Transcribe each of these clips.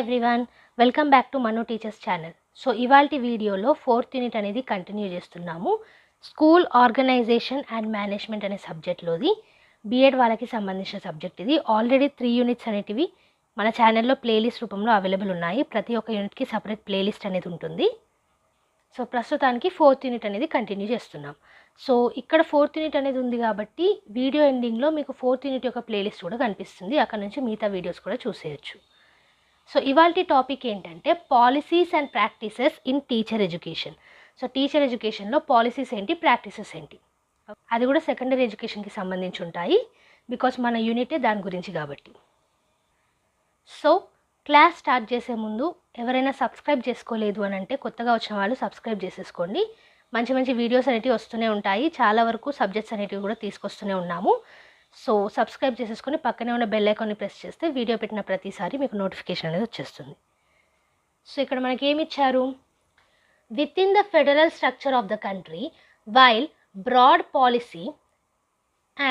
Everyone, welcome back to Manu teachers channel. So ఇవాల్టి వీడియోలో 4th unit అనేది continue చేస్తున్నాము. స్కూల్ ఆర్గనైజేషన్ అండ్ మేనేజ్మెంట్ అనే సబ్జెక్ట్లోది బీఎడ్ వాళ్ళకి సంబంధించిన సబ్జెక్ట్ ఇది. ఆల్రెడీ 3 యూనిట్స్ అనేటివి మన ఛానల్లో ప్లేలిస్ట్ రూపంలో అవైలబుల్ ఉన్నాయి. ప్రతి ఒక్క యూనిట్కి సపరేట్ ప్లేలిస్ట్ అనేది ఉంటుంది. సో ప్రస్తుతానికి 4th యూనిట్ అనేది కంటిన్యూ చేస్తున్నాం. సో ఇక్కడ 4th యూనిట్ అనేది ఉంది కాబట్టి వీడియో ఎండింగ్లో మీకు 4th యూనిట్ యొక్క ప్లేలిస్ట్ కూడా కనిపిస్తుంది. అక్కడ నుంచి మిగతా వీడియోస్ కూడా చూసేయచ్చు. సో ఇవాల్టి టాపిక్ ఏంటంటే policies and practices in teacher education. So teacher ఎడ్యుకేషన్లో పాలసీస్ ఏంటి, ప్రాక్టీసెస్ ఏంటి, అది కూడా సెకండరీ ఎడ్యుకేషన్కి సంబంధించి ఉంటాయి. బికాస్ మన యూనిటే దాని గురించి కాబట్టి. సో క్లాస్ స్టార్ట్ చేసే ముందు ఎవరైనా సబ్స్క్రైబ్ చేసుకోలేదు అని అంటే కొత్తగా వచ్చిన వాళ్ళు సబ్స్క్రైబ్ చేసేసుకోండి. మంచి మంచి వీడియోస్ అనేటివి వస్తూనే ఉంటాయి. చాలా వరకు సబ్జెక్ట్స్ అనేటివి కూడా తీసుకొస్తూనే ఉన్నాము. సో సబ్స్క్రైబ్ చేసేసుకొని పక్కనే ఉన్న బెల్ ఐకాన్ని ప్రెస్ చేస్తే వీడియో పెట్టిన ప్రతిసారి మీకు నోటిఫికేషన్ అనేది వచ్చేస్తుంది. సో ఇక్కడ మనకి ఏమి ఇచ్చారు, with in the federal structure of the country while broad policy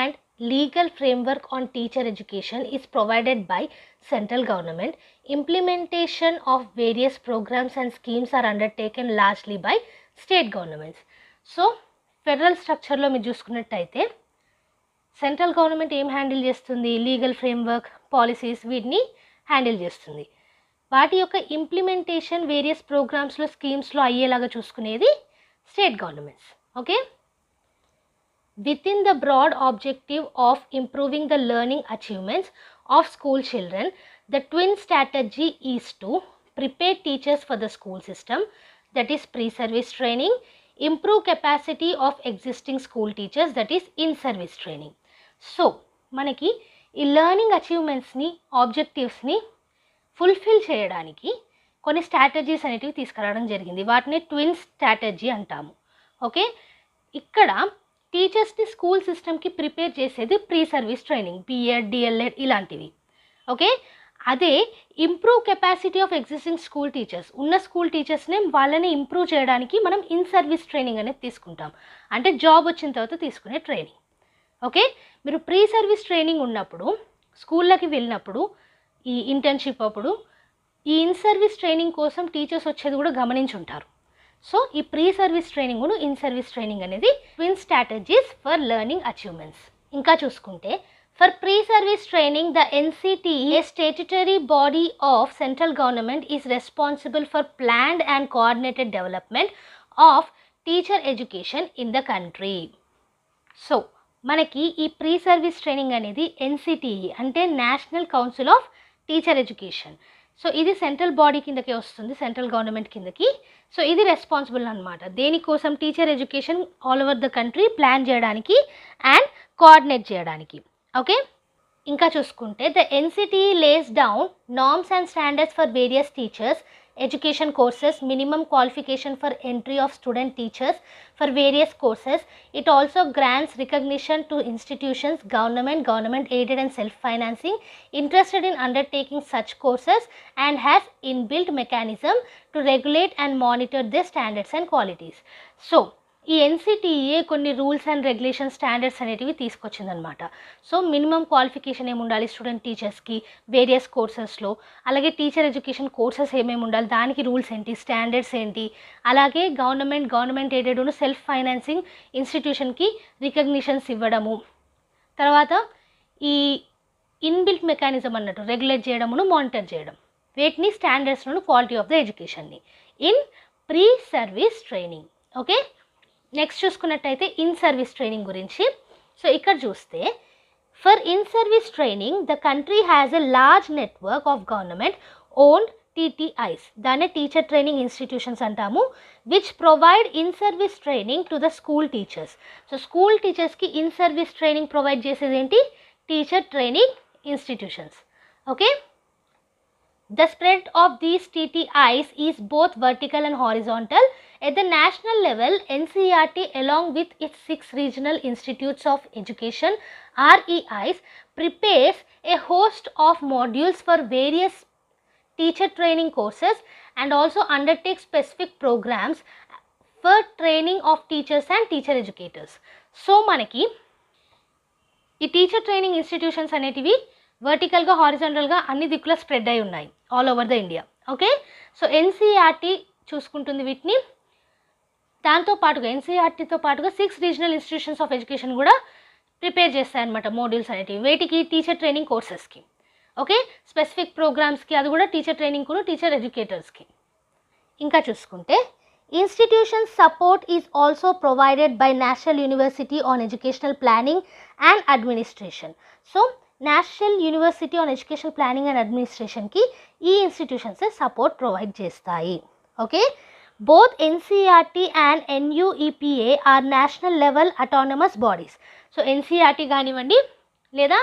and legal framework on teacher education is provided by central government, implementation of various programs and schemes are undertaken largely by state governments. So federal స్ట్రక్చర్లో మీరు చూసుకున్నట్టయితే central government ఏం handle చేస్తుంది, legal framework, policies, వీటిని handle చేస్తుంది. వాటి యొక్క implementation various ప్రోగ్రామ్స్లో, స్కీమ్స్లో అయ్యేలాగా చూసుకునేది state governments. Okay, within the broad objective of improving the learning achievements of school children, the twin strategy is to prepare teachers for the school system, that is pre-service training, improve capacity of existing school teachers, that is in-service training. So మనకి ఈ learning అచీవ్మెంట్స్ని, ఆబ్జెక్టివ్స్ని fulfil చేయడానికి కొన్ని strategies అనేటివి తీసుకురావడం జరిగింది. వాటిని twin strategy అంటాము. Okay, ఇక్కడ టీచర్స్ని స్కూల్ సిస్టమ్కి ప్రిపేర్ చేసేది pre service training, BEd, DElEd ఇలాంటివి. ఓకే, అదే improve capacity of existing school teachers, ఉన్న స్కూల్ టీచర్స్ని వాళ్ళని ఇంప్రూవ్ చేయడానికి మనం ఇన్ సర్వీస్ ట్రైనింగ్ అనేది తీసుకుంటాం. అంటే జాబ్ వచ్చిన తర్వాత తీసుకునే ట్రైనింగ్. ఓకే, మీరు ప్రీ సర్వీస్ ట్రైనింగ్ ఉన్నప్పుడు స్కూళ్ళకి వెళ్ళినప్పుడు ఈ ఇంటర్న్షిప్ అప్పుడు ఈ ఇన్ సర్వీస్ ట్రైనింగ్ కోసం టీచర్స్ వచ్చేది కూడా గమనించి ఉంటారు. సో ఈ ప్రీ సర్వీస్ ట్రైనింగ్ను ఇన్ సర్వీస్ ట్రైనింగ్ అనేది twin strategies for learning achievements. ఇంకా చూసుకుంటే for pre service training the NCTE, a statutory body of central government, is responsible for planned and coordinated development of teacher education in the country. So మనకి ఈ pre service training అనేది NCTE అంటే national council of teacher education. So ఇది central body కిందకి వస్తుంది, central government కిందకి. So ఇది responsible అనమాట దేనికోసం, teacher education all over the country plan చేయడానికి అండ్ కోఆర్డినేట్ చేయడానికి. ఓకే, ఇంకా చూసుకుంటే the NCTE lays down norms and standards for various teachers education courses, minimum qualification for entry of student teachers for various courses. It also grants recognition to institutions, government aided and self-financing interested in undertaking such courses, and has inbuilt mechanism to regulate and monitor their standards and qualities. So ఈ NCTE కొన్ని rules and regulation standards అనేటివి తీసుకొచ్చిందనమాట. So minimum qualification ఏమి ఉండాలి student టీచర్స్కి various కోర్సెస్లో, అలాగే teacher education courses ఏమేమి ఉండాలి, దానికి రూల్స్ ఏంటి, స్టాండర్డ్స్ ఏంటి, అలాగే గవర్నమెంట్ ఎయిడెడ్ సెల్ఫ్ ఫైనాన్సింగ్ ఇన్స్టిట్యూషన్కి రికగ్నిషన్స్ ఇవ్వడము, తర్వాత ఈ ఇన్బిల్ట్ మెకానిజం అన్నట్టు రెగ్యులేట్ చేయడమును, మానిటర్ చేయడం, వీటిని స్టాండర్డ్స్ను, క్వాలిటీ ఆఫ్ ద ఎడ్యుకేషన్ని in pre service training. Okay, next చూసుకున్నట్టయితే ఇన్ సర్వీస్ ట్రైనింగ్ గురించి. సో ఇక్కడ చూస్తే for in service training the country has a large network of government owned TTIs, దాన్ని టీచర్ ట్రైనింగ్ ఇన్స్టిట్యూషన్స్ అంటాము, which provide in service training to the school teachers. So school టీచర్స్కి in service training provide చేసేది ఏంటి, teacher training institutions. Okay, the spread of these TTIs is both vertical and horizontal. At the national level, NCERT along with its 6 regional institutes of education REIs prepares a host of modules for various teacher training courses and also undertakes specific programs for training of teachers and teacher educators. So manaki ఈ teacher training institutions అనేటివి వర్టికల్గా హారిజాంటల్గా అన్ని దిక్కులా spread అయి ఉన్నాయి all over the India. Okay, so NCERT చూసుకుంటుంది వీటిని. దాంతో పాటుగా ఎన్సీఆర్టీతో పాటుగా 6 రీజనల్ ఇన్స్టిట్యూషన్స్ ఆఫ్ ఎడ్యుకేషన్ కూడా ప్రిపేర్ చేస్తాయన్నమాట మోడ్యూల్స్ అనేటివి. వేటికి? టీచర్ ట్రైనింగ్ కోర్సెస్కి. ఓకే, స్పెసిఫిక్ ప్రోగ్రామ్స్కి, అది కూడా టీచర్ ట్రైనింగ్కు, టీచర్ ఎడ్యుకేటర్స్కి. ఇంకా చూసుకుంటే institution support is also provided by National University on Educational Planning and Administration. So National University on Educational Planning and Administration ki ee institutions support provide chestayi. Okay, both NCERT and NUEPA are national level autonomous bodies. So NCERT ganivandi leda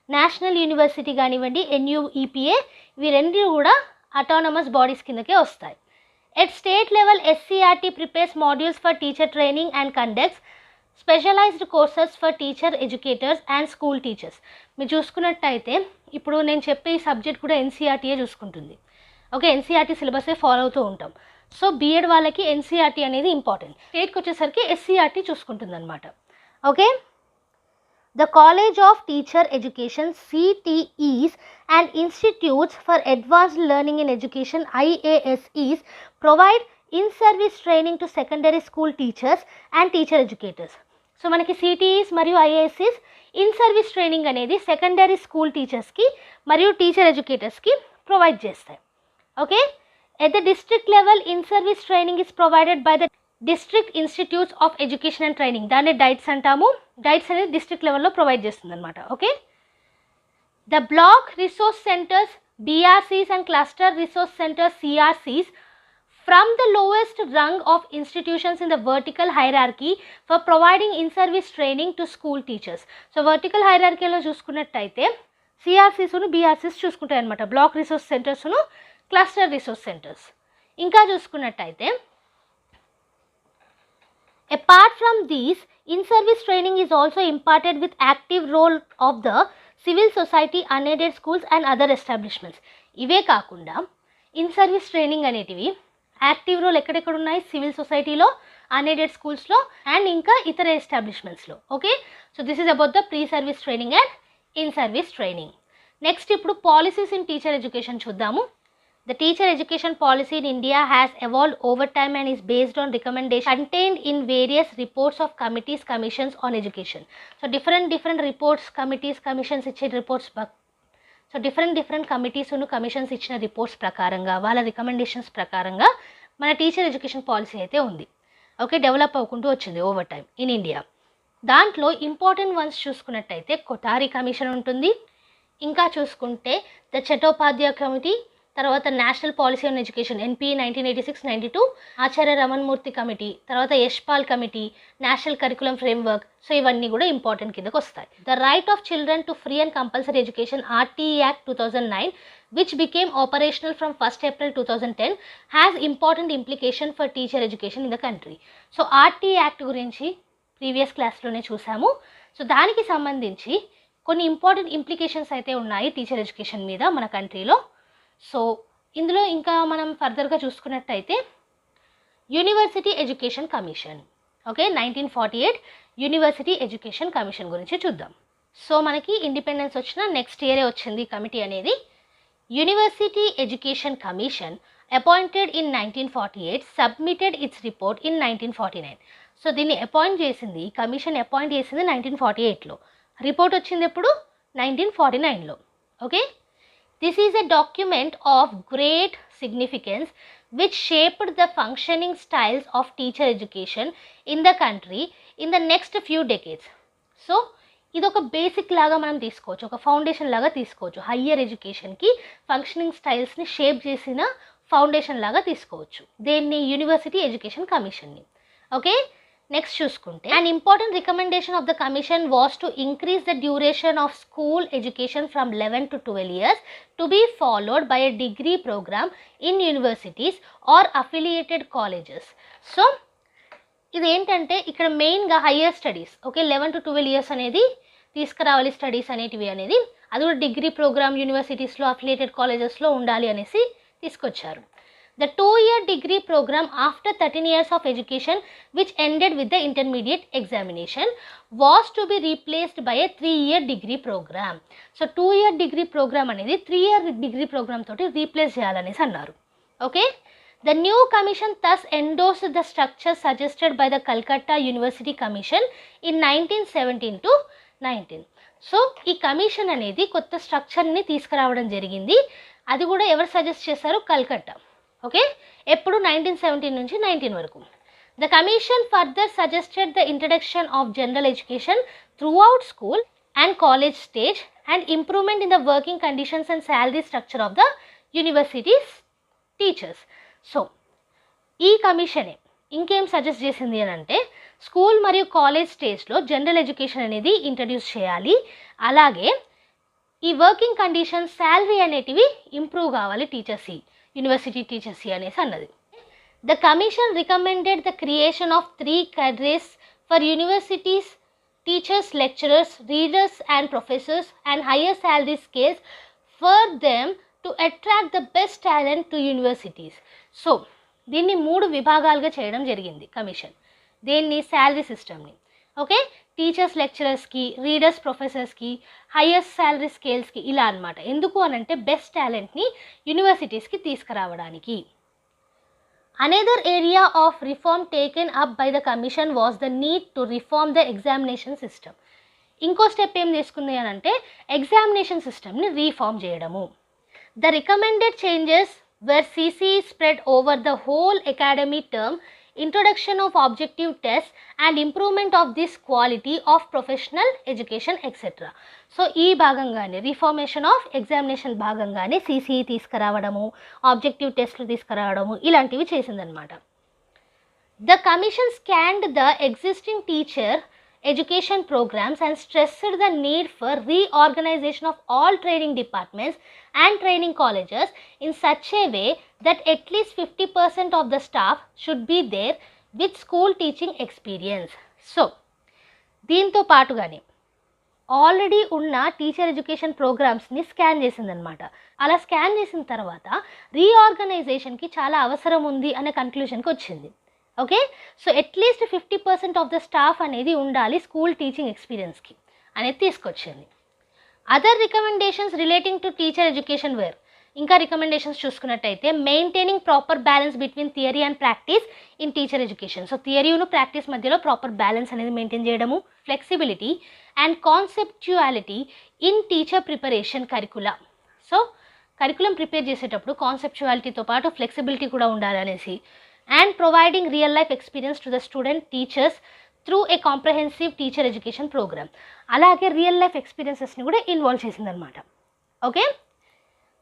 National University ganivandi NUEPA ivi rendu kuda autonomous bodies kindake vastayi. At state level, SCRT prepares modules for teacher training and conducts specialized courses for teacher educators and school teachers. మీరు చూసుకున్నట్టయితే ఇప్పుడు నేను చెప్పే ఈ subject కూడా ఎన్సీఆర్టీయే చూసుకుంటుంది. Okay, NCERT సిలబసే follow అవుతూ ఉంటాం. సో బీఎడ్ వాళ్ళకి ఎన్సీఆర్టీ అనేది ఇంపార్టెంట్. స్టేట్కి వచ్చేసరికి ఎస్సీఆర్టీ చూసుకుంటుంది అనమాట. Okay, the College of Teacher Education CTEs and Institutes for Advanced Learning in Education IASEs provide in-service training to secondary school teachers and teacher educators. So manaki CTEs mariyu IASEs in-service training anedi secondary school teachers ki mariyu teacher educators ki provide chestayi. Okay, at the district level in-service training is provided by the district institutes of education and training, దాన్ని DIETs అంటాము. DIETs అనేది district లెవెల్లో provide చేస్తుంది అనమాట. Okay, the block resource centres BRCs and cluster resource centres CRCs from the lowest rung of institutions in the vertical hierarchy for providing in service training to school teachers. So vertical హైరార్కీలో చూసుకున్నట్టయితే CRCస్ను BRCs చూసుకుంటాయి అనమాట, block resource సెంటర్స్ను cluster resource centres. ఇంకా చూసుకున్నట్టయితే apart from these, in-service training is also imparted with active role of the civil society, unaided schools and other establishments. ఇవే కాకుండా in-service training అనేటివి యాక్టివ్ రోల్ ఎక్కడెక్కడ ఉన్నాయి? సివిల్ సొసైటీలో, అన్ఎయిడెడ్ స్కూల్స్లో అండ్ ఇంకా ఇతర ఎస్టాబ్లిష్మెంట్స్లో. Okay, so this is about the pre service training and in service training. Next ఇప్పుడు పాలసీస్ ఇన్ టీచర్ ఎడ్యుకేషన్ చూద్దాము. The teacher education policy in India has evolved over time and is based on recommendations contained in various reports of committees, commissions on education. So different reports, committees, commissions ichche reports. So different committees and commissions ichina reports prakaranga, వాళ్ళ recommendations prakaranga మన teacher education policy అయితే ఉంది. Okay, develop అవ్వకుంటూ వచ్చింది over time in India. దాంట్లో important ones చూసుకున్నట్టయితే Kothari commission ఉంటుంది. ఇంకా చూసుకుంటే ద చటోపాధ్యాయ కమిటీ, తర్వాత national policy on education NP 1986-92, Acharya Ramamurti committee, తర్వాత Yashpal committee, national curriculum framework. So ఇవన్నీ కూడా ఇంపార్టెంట్ కిందకు వస్తాయి. The right of children to free and compulsory education RTE Act 2009 which became operational from 1st April 2010 has important implication for teacher education in the country. So RTE Act గురించి previous క్లాస్లోనే చూసాము. So దానికి సంబంధించి కొన్ని important implications అయితే ఉన్నాయి teacher education మీద మన కంట్రీలో. సో ఇందులో ఇంకా మనం ఫర్దర్గా చూసుకున్నట్టయితే university education commission. Okay, 1948 university education commission గురించి చూద్దాం. సో మనకి ఇండిపెండెన్స్ వచ్చిన నెక్స్ట్ ఇయరే వచ్చింది కమిటీ అనేది. University education commission appointed in 1948 submitted its report in 1949. So దీన్ని అపాయింట్ చేసింది, ఈ కమిషన్ అపాయింట్ చేసింది 1948లో, రిపోర్ట్ వచ్చింది ఎప్పుడు? 1949లో. Okay, this is a document of great significance which shaped the functioning styles of teacher education in the country in the next few decades. So ఇది ఒక బేసిక్ లాగా మనం తీసుకోవచ్చు, ఒక ఫౌండేషన్ లాగా తీసుకోవచ్చు. హయ్యర్ ఎడ్యుకేషన్కి ఫంక్షనింగ్ స్టైల్స్ని షేప్ చేసిన ఫౌండేషన్ లాగా తీసుకోవచ్చు దేన్ని? యూనివర్సిటీ ఎడ్యుకేషన్ కమిషన్ని. ఓకే, నెక్స్ట్ చూసుకుంటే an important recommendation of the commission was to increase the duration of school education from 11 to 12 years to be followed by a degree program in universities or affiliated colleges. So ఇది ఏంటంటే ఇక్కడ మెయిన్గా higher studies, okay, 11 to 12 years అనేది తీసుకురావాలి studies అనేటివి అనేది, అది కూడా డిగ్రీ ప్రోగ్రామ్ యూనివర్సిటీస్లో అఫిలియేటెడ్ కాలేజెస్లో ఉండాలి అనేసి తీసుకొచ్చారు. The 2-year degree program after 13 years of education, which ended with the intermediate examination, was to be replaced by a 3-year degree program. So 2-year degree program అనేది 3-year degree program తోటి replace చేయాలనేసి అన్నారు. Okay, the new commission thus endorsed the structure suggested by the Calcutta University Commission in 1917 to 19. So ఈ commission అనేది కొత్త స్ట్రక్చర్ని తీసుకురావడం జరిగింది. అది కూడా ఎవరు సజెస్ట్ చేశారు? కల్కట్టా. ఓకే, ఎప్పుడు 1917 నుంచి 19 వరకు. The commission further suggested the introduction of general education throughout school and college stage and improvement in the working conditions and salary structure of the university's teachers. So ఈ కమిషనే ఇంకేం సజెస్ట్ చేసింది అని అంటే school మరియు college స్టేజ్లో general education అనేది introduce చేయాలి, అలాగే ఈ వర్కింగ్ కండిషన్స్ శాలరీ అనేటివి ఇంప్రూవ్ కావాలి టీచర్స్కి, యూనివర్సిటీ టీచర్స్కి అనేసి అన్నది. The commission recommended the creation of 3 cadres for universities teachers, lecturers, readers and professors and higher salary scales for them to attract the best talent to universities. So దీన్ని 3 విభాగాలుగా చేయడం జరిగింది కమిషన్. దేన్ని? శాలరీ సిస్టమ్ని. ఓకే, టీచర్స్ లెక్చరర్స్కి, readers ప్రొఫెసర్స్కి, highest salary స్కేల్స్కి, ఇలా అనమాట. ఎందుకు అనంటే బెస్ట్ టాలెంట్ని యూనివర్సిటీస్కి తీసుకురావడానికి. Another area of reform taken up by the commission was the need to reform the examination system. ఇంకో స్టెప్ ఏం తీసుకుంది అని అంటే ఎగ్జామినేషన్ సిస్టమ్ని రీఫార్మ్ చేయడము. The recommended changes were CCE spread over the whole academic term, introduction of objective tests and improvement of this quality of professional education etc. So ఈ భాగంగానే reformation of examination భాగంగానే CCE తీసుకురావడము, objective టెస్ట్లు తీసుకురావడము ఇలాంటివి చేసిందనమాట. The commission scanned the existing teacher education programs and stressed the need for reorganization of all training departments and training colleges in such a way that at least 50% of the staff should be there with school teaching experience. So దీంతో పాటుగానే already ఉన్న teacher education ప్రోగ్రామ్స్ని scan చేసిందనమాట. అలా scan చేసిన తర్వాత రీఆర్గనైజేషన్కి చాలా అవసరం ఉంది అనే కన్క్లూషన్కి వచ్చింది. Okay, so at least 50% of the staff అనేది ఉండాలి స్కూల్ టీచింగ్ ఎక్స్పీరియన్స్కి అనేది తీసుకొచ్చింది. Other recommendations relating to teacher education where, ఇంకా రికమెండేషన్స్ చూసుకున్నట్టయితే maintaining proper balance between theory and practice in teacher education. So థియరీను ప్రాక్టీస్ మధ్యలో ప్రాపర్ బ్యాలెన్స్ అనేది మెయింటైన్ చేయడము. Flexibility and conceptuality in teacher preparation curricula. So curriculum prepare చేసేటప్పుడు కాన్సెప్చువాలిటీతో పాటు flexibility కూడా ఉండాలనేసి. and providing real life experience to the student teachers through a comprehensive teacher education program. అలాగే రియల్ లైఫ్ ఎక్స్పీరియన్సెస్ని కూడా involve చేసిందనమాట. Okay,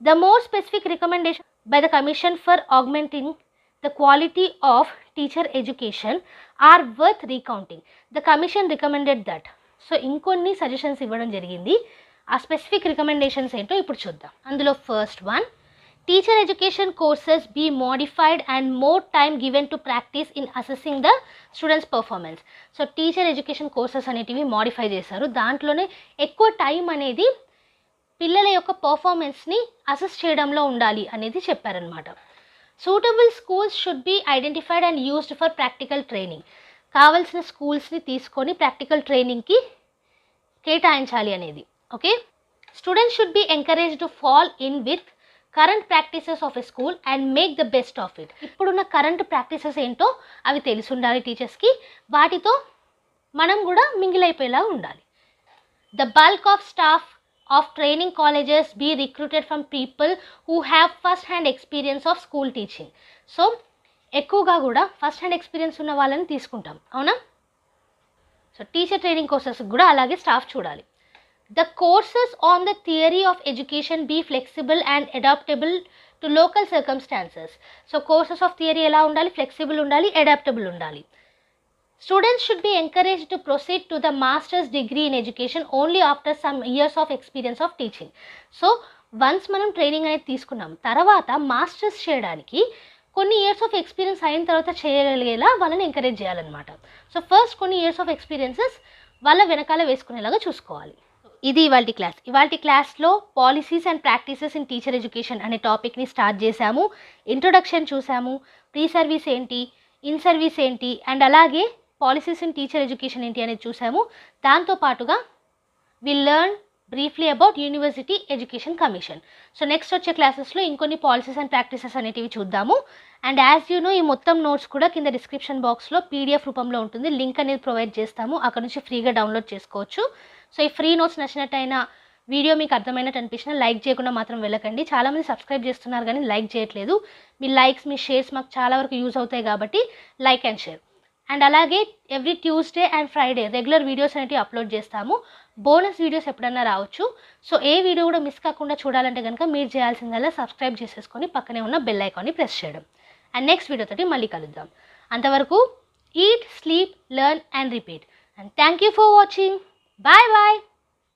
the more specific recommendation by the commission for augmenting the quality of teacher education or worth recounting. The commission recommended that. So ఇంకొన్ని suggestions ఇవ్వడం జరిగింది. ఆ specific recommendations ఏంటో ఇప్పుడు చూద్దాం. అందులో first one, teacher education courses be modified and more time given to practice in assessing the students performance. So teacher education courses అనేటివి modify చేశారు. దాంట్లోనే ఎక్కువ టైం అనేది పిల్లల యొక్క పర్ఫార్మెన్స్ని అసెస్ చేయడంలో ఉండాలి అనేది చెప్పారనమాట. Suitable schools should be identified and used for practical training. కావాల్సిన స్కూల్స్ని తీసుకొని ప్రాక్టికల్ ట్రైనింగ్కి కేటాయించాలి అనేది. Okay, students should be encourage to fall in with current practices of a school and make the best of it. ఇప్పుడున్న current practices ఏంటో అవి తెలిసి ఉండాలి టీచర్స్కి, వాటితో మనం కూడా మింగిల్ అయిపోయేలా ఉండాలి. The bulk of staff of training colleges be recruited from people who have first hand experience of school teaching. So ఎక్కువగా కూడా ఫస్ట్ హ్యాండ్ ఎక్స్పీరియన్స్ ఉన్న వాళ్ళని తీసుకుంటాం, అవునా? సో టీచర్ ట్రైనింగ్ కోర్సెస్ కూడా అలాగే స్టాఫ్ చూడాలి. The courses on the theory of education be flexible and adaptable to local circumstances. So courses of theory ఎలా ఉండాలి? ఫ్లెక్సిబుల్ ఉండాలి, అడాప్టబుల్ ఉండాలి. Students should be encouraged to proceed to the master's degree in education only after some years of experience of teaching. So once మనం training అనేది తీసుకున్నాం తర్వాత masters చేయడానికి కొన్ని ఇయర్స్ ఆఫ్ ఎక్స్పీరియన్స్ అయిన తర్వాత చేయగలిగేలా వాళ్ళని ఎంకరేజ్ చేయాలన్నమాట. సో ఫస్ట్ కొన్ని ఇయర్స్ ఆఫ్ ఎక్స్పీరియన్సెస్ వాళ్ళ వెనకాల వేసుకునేలాగా చూసుకోవాలి. ఇది ఇవాల్టి క్లాస్లో policies and practices in teacher education అనే టాపిక్ని స్టార్ట్ చేశాము. ఇంట్రొడక్షన్ చూసాము, ప్రీ సర్వీస్ ఏంటి, ఇన్ సర్వీస్ ఏంటి, అండ్ అలాగే పాలసీస్ ఇన్ టీచర్ ఎడ్యుకేషన్ ఏంటి అనేది చూసాము. దాంతోపాటుగా will learn briefly about university education commission. So next వచ్చే క్లాసెస్లో ఇంకొన్ని పాలసీస్ అండ్ ప్రాక్టీసెస్ అనేటివి చూద్దాము. అండ్ యాజ్ యూ నో, ఈ మొత్తం నోట్స్ కూడా కింద డిస్క్రిప్షన్ బాక్స్లో పీడిఎఫ్ రూపంలో ఉంటుంది. లింక్ అనేది ప్రొవైడ్ చేస్తాము, అక్కడ నుంచి ఫ్రీగా డౌన్లోడ్ చేసుకోవచ్చు. సో ఈ ఫ్రీ నోట్స్ నచ్చినట్టయినా, వీడియో మీకు అర్థమైనట్టు అనిపించినా లైక్ చేయకుండా మాత్రం వెళ్ళకండి. చాలామంది సబ్స్క్రైబ్ చేస్తున్నారు కానీ లైక్ చేయట్లేదు. మీ లైక్స్, మీ షేర్స్ మాకు చాలా వరకు యూజ్ అవుతాయి కాబట్టి లైక్ అండ్ షేర్. అండ్ అలాగే every Tuesday and Friday regular videos అనేవి అప్లోడ్ చేస్తాము. బోనస్ వీడియోస్ ఎప్పుడన్నా రావచ్చు. సో ఏ వీడియో కూడా మిస్ కాకుండా చూడాలంటే కనుక మీరు చేయాల్సిందల్లా సబ్స్క్రైబ్ చేసేసుకొని పక్కనే ఉన్న బెల్ ఐకాన్ని ప్రెస్ చేయడం. అండ్ నెక్స్ట్ వీడియోతోటి మళ్ళీ కలుద్దాం. అంతవరకు eat, sleep, learn and repeat. And thank you for watching. Bye bye.